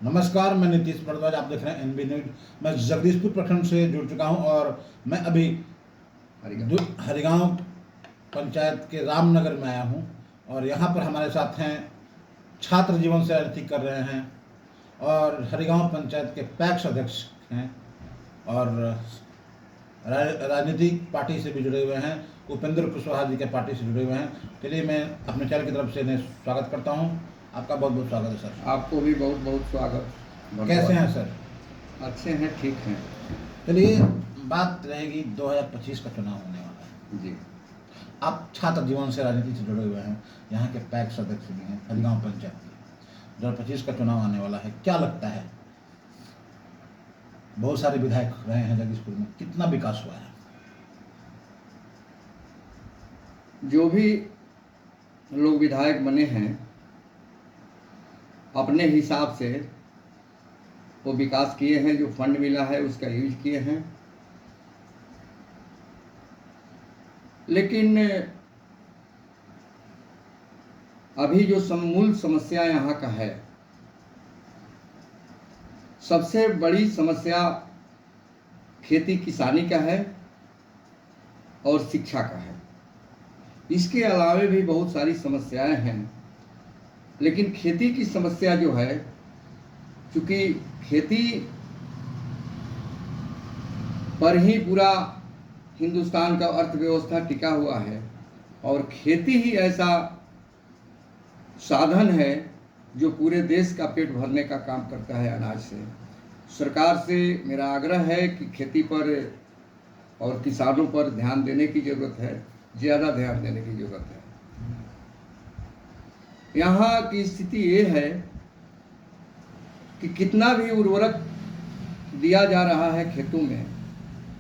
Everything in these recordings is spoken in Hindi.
नमस्कार, मैं नीतीश भारद्वाज। आप देख रहे हैं एनबी न्यूज। मैं जगदीशपुर प्रखंड से जुड़ चुका हूं और मैं अभी हरिगांव पंचायत के रामनगर में आया हूं और यहां पर हमारे साथ हैं छात्र जीवन से राजनीति कर रहे हैं और हरिगांव पंचायत के पैक्स अध्यक्ष हैं और राजनीतिक पार्टी से भी जुड़े हुए हैं। उपेंद्र कुशवाहा जी के पार्टी से जुड़े हुए हैं। चलिए, मैं अपने चैनल की तरफ से इन्हें स्वागत करता हूं। आपका बहुत बहुत स्वागत है सर। आपको भी बहुत बहुत स्वागत। कैसे हैं सर? अच्छे हैं, ठीक हैं। चलिए, बात रहेगी 2025 का चुनाव होने वाला है जी। आप छात्र जीवन से राजनीति से जुड़े हुए हैं, यहाँ के पैक्स अध्यक्ष भी हैं हरिगांव पंचायत के। 2025 का चुनाव आने वाला है, क्या लगता है? बहुत सारे विधायक रहे हैं जगदीशपुर में, कितना विकास हुआ है? जो भी लोग विधायक बने हैं अपने हिसाब से वो विकास किए हैं, जो फंड मिला है उसका यूज किए हैं। लेकिन अभी जो मूल समस्या यहाँ का है, सबसे बड़ी समस्या खेती किसानी का है और शिक्षा का है। इसके अलावे भी बहुत सारी समस्याएं हैं, लेकिन खेती की समस्या जो है, क्योंकि खेती पर ही पूरा हिंदुस्तान का अर्थव्यवस्था टिका हुआ है और खेती ही ऐसा साधन है जो पूरे देश का पेट भरने का काम करता है अनाज से। सरकार से मेरा आग्रह है कि खेती पर और किसानों पर ध्यान देने की ज़रूरत है, ज़्यादा ध्यान देने की ज़रूरत है। यहाँ की स्थिति ये है कि कितना भी उर्वरक दिया जा रहा है खेतों में,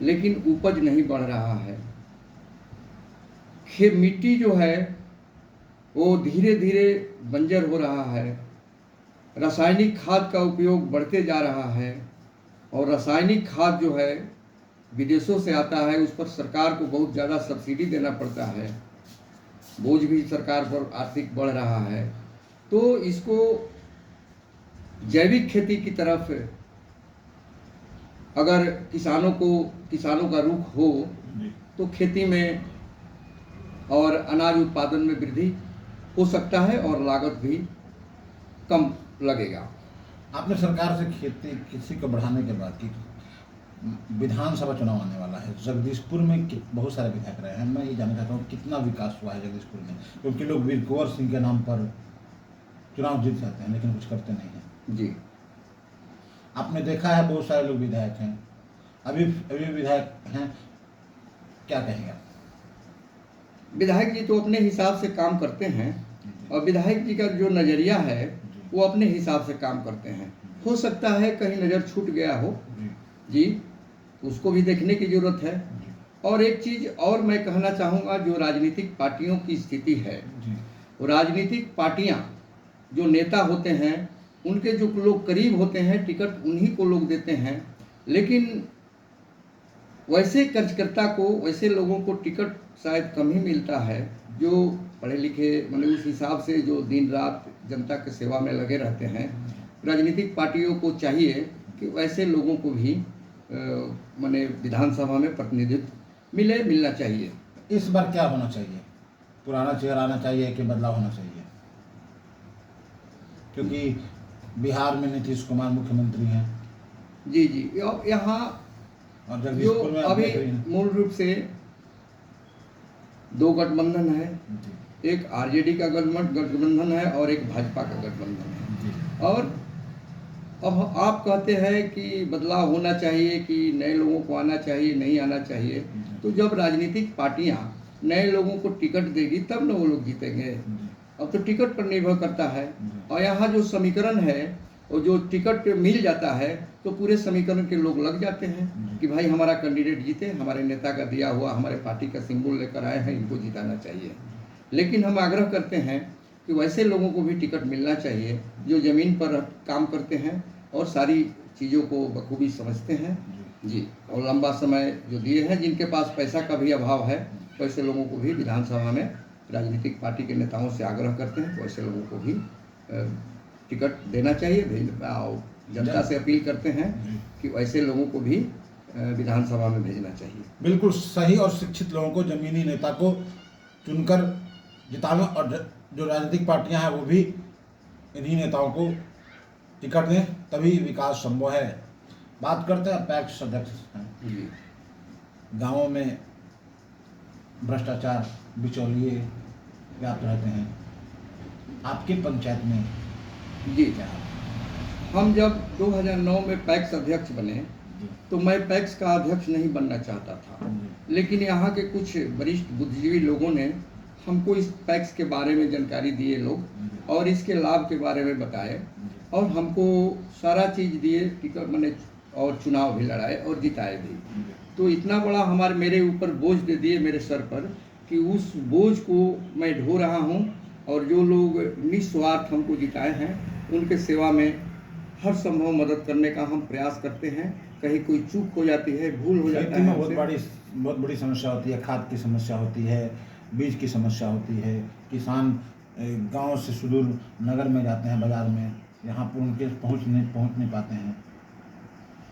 लेकिन उपज नहीं बढ़ रहा है। मिट्टी जो है वो धीरे धीरे बंजर हो रहा है। रासायनिक खाद का उपयोग बढ़ते जा रहा है और रासायनिक खाद जो है विदेशों से आता है, उस पर सरकार को बहुत ज़्यादा सब्सिडी देना पड़ता है। बोझ भी सरकार पर आर्थिक बढ़ रहा है। तो इसको जैविक खेती की तरफ अगर किसानों का रुख हो तो खेती में और अनाज उत्पादन में वृद्धि हो सकता है और लागत भी कम लगेगा। आपने सरकार से खेती कृषि को बढ़ाने के बाद की विधानसभा चुनाव आने वाला है, जगदीशपुर में बहुत सारे विधायक रहे हैं। मैं ये जानना चाहता हूँ कितना विकास हुआ है जगदीशपुर में, क्योंकि लोग वीर कुंवर सिंह के नाम पर चुनाव जीत जाते हैं लेकिन कुछ करते नहीं हैं। जी, आपने देखा है बहुत सारे लोग विधायक हैं, अभी विधायक हैं, क्या कहेंगे? विधायक जी तो अपने हिसाब से काम करते हैं और विधायक जी का जो नज़रिया है वो अपने हिसाब से काम करते हैं। हो सकता है कहीं नज़र छूट गया हो जी, उसको भी देखने की ज़रूरत है। और एक चीज़ और मैं कहना चाहूँगा, जो राजनीतिक पार्टियों की स्थिति है, वो राजनीतिक पार्टियाँ जो नेता होते हैं उनके जो लोग करीब होते हैं, टिकट उन्हीं को लोग देते हैं। लेकिन वैसे कार्यकर्ता को, वैसे लोगों को टिकट शायद कम ही मिलता है, जो पढ़े लिखे मतलब उस हिसाब से जो दिन रात जनता के सेवा में लगे रहते हैं। राजनीतिक पार्टियों को चाहिए कि वैसे लोगों को भी माने विधानसभा में प्रतिनिधित्व मिलना चाहिए। इस बार क्या होना चाहिए? पुराना चेहरा आना चाहिए कि बदलाव होना चाहिए? क्योंकि बिहार में नीतीश कुमार मुख्यमंत्री हैं। जी जी, यहाँ और जो अभी मूल रूप से दो गठबंधन है, एक आरजेडी का गठबंधन है और एक भाजपा का गठबंधन है। और अब आप कहते हैं कि बदलाव होना चाहिए, कि नए लोगों को आना चाहिए, नहीं आना चाहिए। तो जब राजनीतिक पार्टियां नए लोगों को टिकट देगी तब न वो लोग जीतेंगे। अब तो टिकट पर निर्भर करता है। और यहाँ जो समीकरण है, और जो टिकट मिल जाता है तो पूरे समीकरण के लोग लग जाते हैं कि भाई हमारा कैंडिडेट जीते, हमारे नेता का दिया हुआ, हमारे पार्टी का सिंबल लेकर आए हैं, इनको जिताना चाहिए। लेकिन हम आग्रह करते हैं कि वैसे लोगों को भी टिकट मिलना चाहिए जो ज़मीन पर काम करते हैं और सारी चीज़ों को बखूबी समझते हैं जी, और लंबा समय जो दिए हैं, जिनके पास पैसा का भी अभाव है, वैसे लोगों को भी विधानसभा में राजनीतिक पार्टी के नेताओं से आग्रह करते हैं, वैसे लोगों को भी टिकट देना चाहिए। और जनता से अपील करते हैं कि वैसे लोगों को भी विधानसभा में भेजना चाहिए। बिल्कुल सही और शिक्षित लोगों को, जमीनी नेता को चुनकर जितावें और जो राजनीतिक पार्टियां हैं वो भी इन्हीं नेताओं को टिकट दें, तभी विकास संभव है। बात करते हैं पैक्स अध्यक्ष हैं। जी गाँवों में भ्रष्टाचार, बिचौलिए व्याप्त रहते हैं, आपके पंचायत में जी क्या? हम जब 2009 में पैक्स अध्यक्ष बने तो मैं पैक्स का अध्यक्ष नहीं बनना चाहता था, लेकिन यहाँ के कुछ वरिष्ठ बुद्धिजीवी लोगों ने हमको इस पैक्स के बारे में जानकारी दिए लोग, और इसके लाभ के बारे में बताए, और हमको सारा चीज़ दिए, टिकट मैंने और चुनाव भी लड़ाए और जिताए भी। तो इतना बड़ा मेरे ऊपर बोझ दे दिए मेरे सर पर कि उस बोझ को मैं ढो रहा हूँ, और जो लोग निस्वार्थ हमको जिताए हैं उनके सेवा में हर संभव मदद करने का हम प्रयास करते हैं। कहीं कोई चूक हो जाती है, भूल हो जाता खेती है, में बहुत बड़ी समस्या होती है, खाद की समस्या होती है, बीज की समस्या होती है। किसान गांव से सुदूर नगर में जाते हैं, बाजार में, यहाँ पर उनके पहुँच नहीं पाते हैं।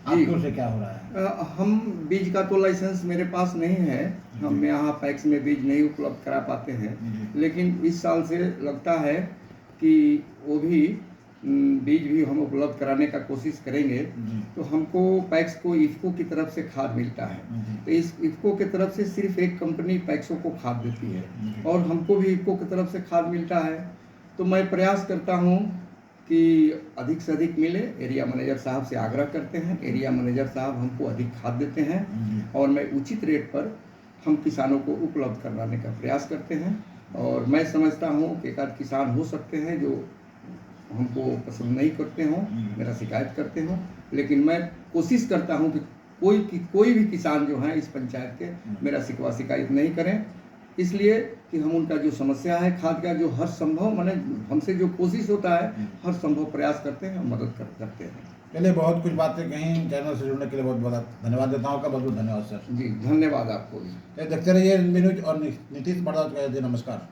आपकी ओर से क्या हो रहा है? हम बीज का तो लाइसेंस मेरे पास नहीं है, हम यहाँ पैक्स में बीज नहीं उपलब्ध करा पाते हैं, लेकिन इस साल से लगता है कि वो भी बीज भी हम उपलब्ध कराने का कोशिश करेंगे। तो हमको पैक्स को इफ्को की तरफ से खाद मिलता है, तो इस इफ्को की तरफ से सिर्फ एक कंपनी पैक्सों को खाद देती है, और हमको भी इफ्को की तरफ से खाद मिलता है। तो मैं प्रयास करता हूँ कि अधिक से अधिक मिले। एरिया मैनेजर साहब से आग्रह करते हैं, एरिया मैनेजर साहब हमको अधिक खाद देते हैं, और मैं उचित रेट पर हम किसानों को उपलब्ध करवाने का प्रयास करते हैं। और मैं समझता हूँ कि एक आध किसान हो सकते हैं जो हमको पसंद नहीं करते हों, मेरा शिकायत करते हों, लेकिन मैं कोशिश करता हूँ कि कोई भी किसान जो हैं इस पंचायत के मेरा शिकवा शिकायत नहीं करें, इसलिए कि हम उनका जो समस्या है खाद का, जो हर संभव मैंने हमसे जो कोशिश होता है हर संभव प्रयास करते हैं और मदद करते हैं। चलिए, बहुत कुछ बातें कहीं, चैनल से जुड़ने के लिए बहुत बहुत धन्यवाद देता हूँ। बहुत बहुत धन्यवाद सर। जी धन्यवाद आपको भी। देखते रहिए एनबी न्यूज और नीतीश भारद्वाज का नमस्कार।